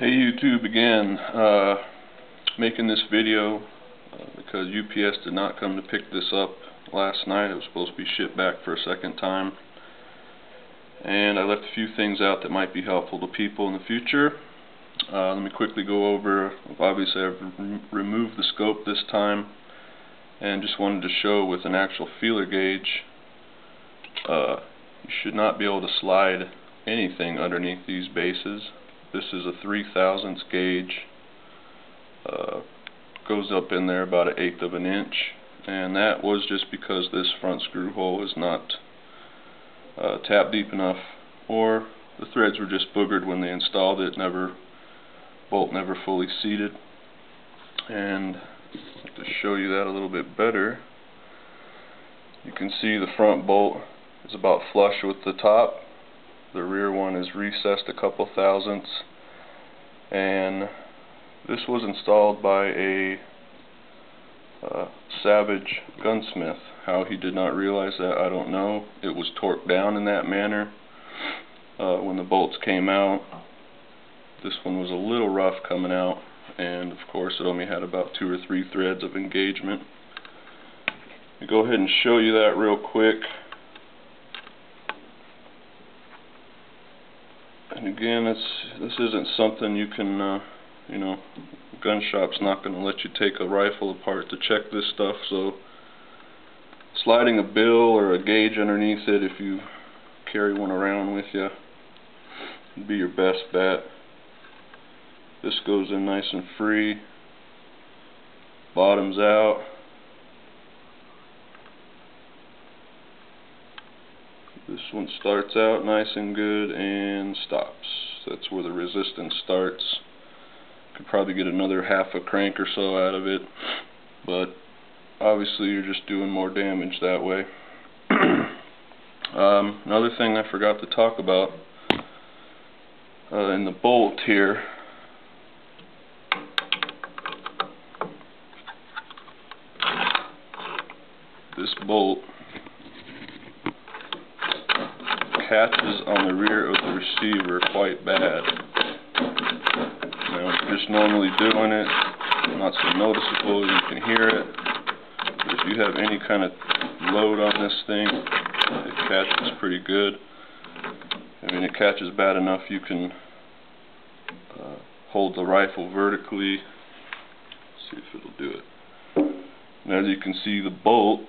Hey YouTube again, making this video because UPS did not come to pick this up last night. It was supposed to be shipped back for a second time, and I left a few things out that might be helpful to people in the future. Let me quickly go over. Obviously I've removed the scope this time, and just wanted to show with an actual feeler gauge you should not be able to slide anything underneath these bases. This is a 3/1000 gauge, goes up in there about 1/8 of an inch, and that was just because this front screw hole is not tapped deep enough, or the threads were just boogered when they installed it, bolt never fully seated. And to show you that a little bit better, you can see the front bolt is about flush with the top. The rear one is recessed a couple thousandths, and this was installed by a Savage gunsmith. How he did not realize that, I don't know. It was torqued down in that manner when the bolts came out. This one was a little rough coming out, and of course it only had about 2 or 3 threads of engagement. I'll go ahead and show you that real quick. And again, this isn't something you can, gun shop's not going to let you take a rifle apart to check this stuff, so sliding a bill or a gauge underneath it, if you carry one around with you, would be your best bet. This goes in nice and free, bottoms out. This one starts out nice and good and stops. That's where the resistance starts. Could probably get another half a crank or so out of it, but obviously you're just doing more damage that way. Another thing I forgot to talk about, in the bolt here, this bolt catches on the rear of the receiver quite bad. Now, just normally doing it, not so noticeable, you can hear it, but if you have any kind of load on this thing, it catches pretty good. I mean, it catches bad enough you can hold the rifle vertically. Let's see if it'll do it. And as you can see, the bolt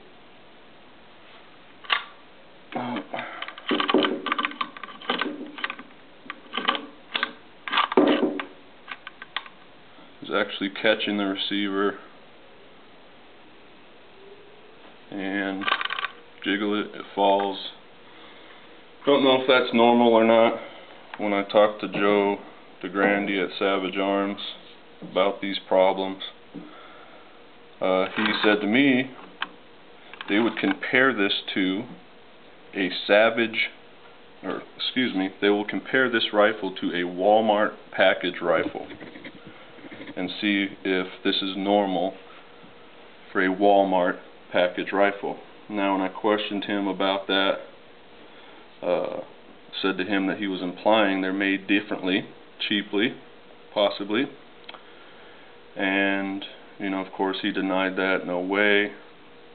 is actually catching the receiver, and jiggle it, it falls. Don't know if that's normal or not. When I talked to Joe DeGrande at Savage Arms about these problems, he said to me they would compare this to a they will compare this rifle to a Walmart package rifle and see if this is normal for a Walmart package rifle. Now, when I questioned him about that, said to him that he was implying they're made differently, cheaply, possibly, and of course he denied that. No way.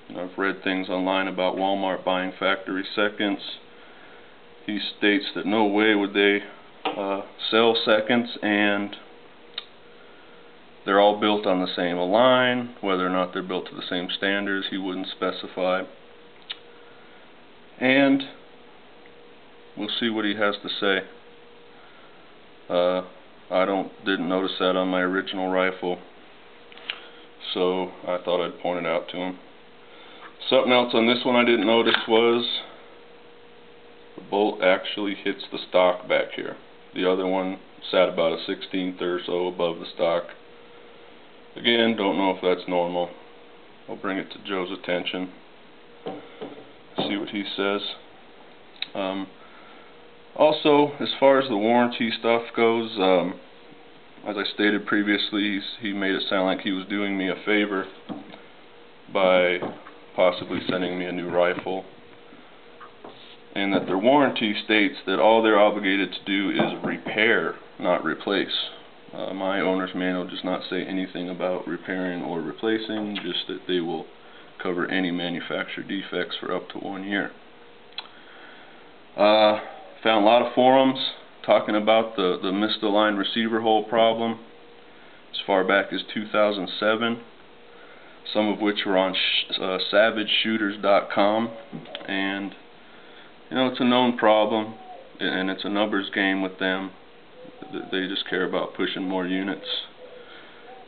I've read things online about Walmart buying factory seconds. He states that no way would they sell seconds, and they're all built on the same line. Whether or not they're built to the same standards, he wouldn't specify. And we'll see what he has to say. I didn't notice that on my original rifle, so I thought I'd point it out to him. Something else on this one I didn't notice was the bolt actually hits the stock back here. The other one sat about a 1/16 or so above the stock. Again, don't know if that's normal. I'll bring it to Joe's attention, see what he says. Also, as far as the warranty stuff goes, as I stated previously, he made it sound like he was doing me a favor by possibly sending me a new rifle, and that their warranty states that all they're obligated to do is repair, not replace. My owner's manual does not say anything about repairing or replacing, just that they will cover any manufacturer defects for up to 1 year. Found a lot of forums talking about the misaligned receiver hole problem as far back as 2007, some of which were on savageshooters.com, and it's a known problem, and it's a numbers game with them. They just care about pushing more units,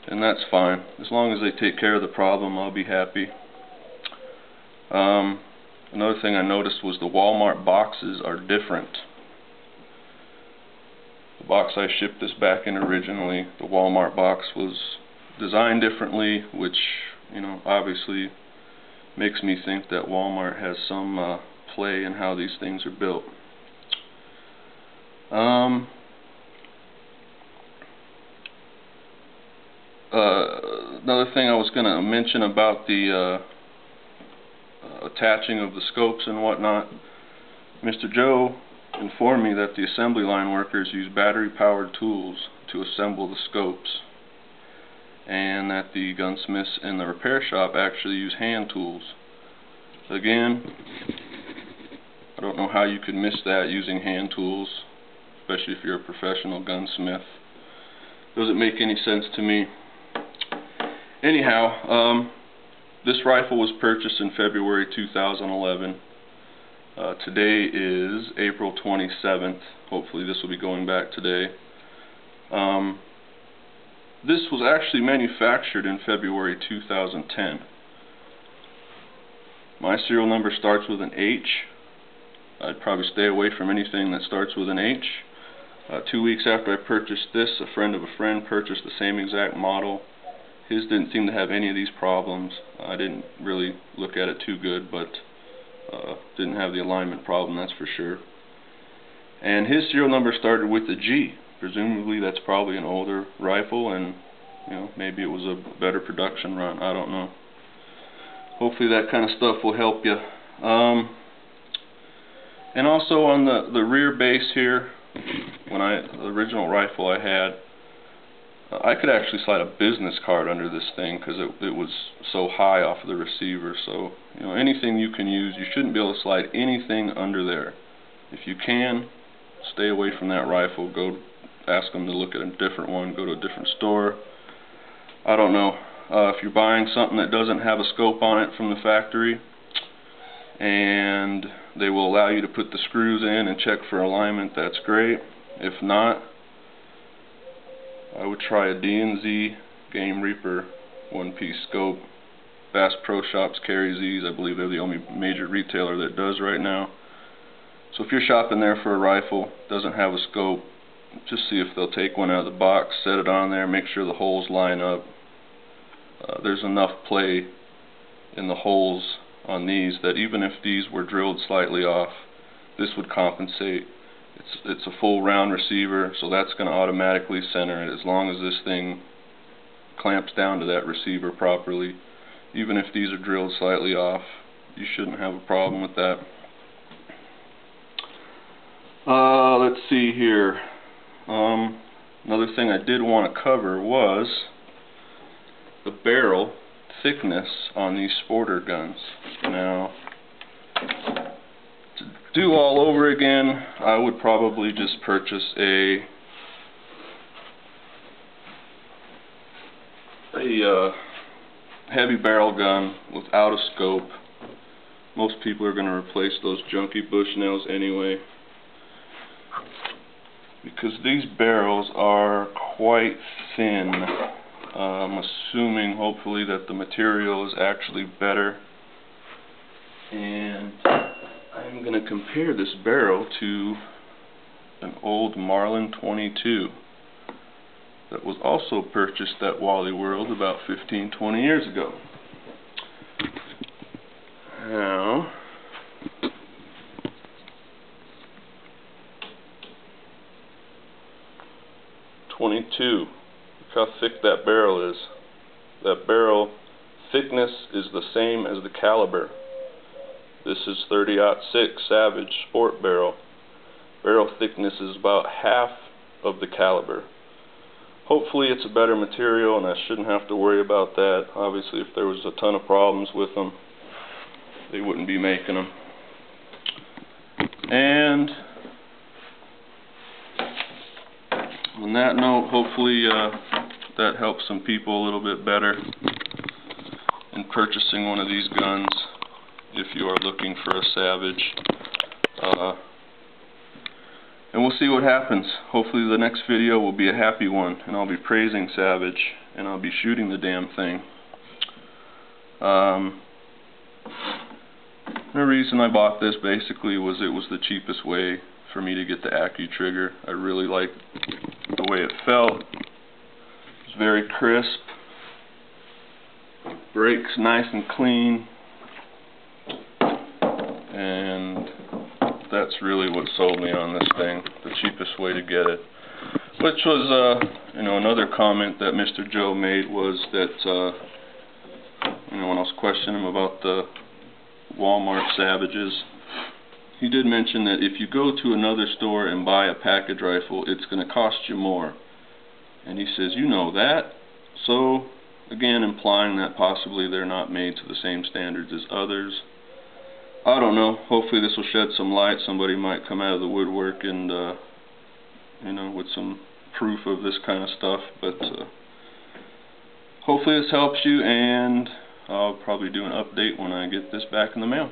and that's fine. As long as they take care of the problem, I'll be happy. Another thing I noticed was the Walmart boxes are different. The box I shipped this back in originally, the Walmart box, was designed differently, which obviously makes me think that Walmart has some play in how these things are built. Another thing I was going to mention about the attaching of the scopes and whatnot, Mr. Joe informed me that the assembly line workers use battery-powered tools to assemble the scopes, and that the gunsmiths in the repair shop actually use hand tools. Again, I don't know how you could miss that using hand tools, especially if you're a professional gunsmith. Doesn't make any sense to me. Anyhow, this rifle was purchased in February 2011. Today is April 27th. Hopefully this will be going back today. This was actually manufactured in February 2010. My serial number starts with an H. I'd probably stay away from anything that starts with an H. 2 weeks after I purchased this, a friend of a friend purchased the same exact model. His didn't seem to have any of these problems. I didn't really look at it too good, but didn't have the alignment problem, that's for sure. And his serial number started with a G. Presumably that's probably an older rifle, and maybe it was a better production run. I don't know. Hopefully that kind of stuff will help you. And also on the rear base here, the original rifle I had, I could actually slide a business card under this thing because it was so high off of the receiver. So anything you can use, you shouldn't be able to slide anything under there. If you can, stay away from that rifle. Go ask them to look at a different one. Go to a different store. I don't know. If you're buying something that doesn't have a scope on it from the factory, and they will allow you to put the screws in and check for alignment, that's great. If not, I would try a D&Z Game Reaper one-piece scope. Bass Pro Shops carries these. I believe they're the only major retailer that does right now. So if you're shopping there for a rifle, doesn't have a scope, just see if they'll take one out of the box, set it on there, make sure the holes line up. There's enough play in the holes on these that even if these were drilled slightly off, this would compensate. It's a full round receiver, so that's going to automatically center it as long as this thing clamps down to that receiver properly. Even if these are drilled slightly off, you shouldn't have a problem with that. Let's see here. Another thing I did want to cover was the barrel thickness on these Sporter guns. Now, to do all over again, I would probably just purchase a heavy barrel gun without a scope. Most people are going to replace those junky Bushnells anyway, because these barrels are quite thin. I'm assuming, hopefully, that the material is actually better. And I'm going to compare this barrel to an old Marlin 22 that was also purchased at Wally World about 15-20 years ago. Now, .22. Look how thick that barrel is. That barrel thickness is the same as the caliber. This is 30-06 Savage Sport barrel. Barrel thickness is about half of the caliber. hopefully it's a better material and I shouldn't have to worry about that. Obviously if there was a ton of problems with them, they wouldn't be making them. And on that note, hopefully that helps some people a little bit better in purchasing one of these guns if you are looking for a Savage. And we'll see what happens. Hopefully the next video will be a happy one and I'll be praising Savage and I'll be shooting the damn thing. The reason I bought this basically was it was the cheapest way for me to get the AccuTrigger. I really liked the way it felt. It's very crisp. Brakes nice and clean. And that's really what sold me on this thing. The cheapest way to get it. Which was, another comment that Mr. Joe made was that, when I was questioning him about the Walmart Savages, he did mention that if you go to another store and buy a package rifle, it's going to cost you more. And he says, you know that. So, again, implying that possibly they're not made to the same standards as others. I don't know. Hopefully this will shed some light. Somebody might come out of the woodwork and, with some proof of this kind of stuff. But hopefully this helps you, and I'll probably do an update when I get this back in the mail.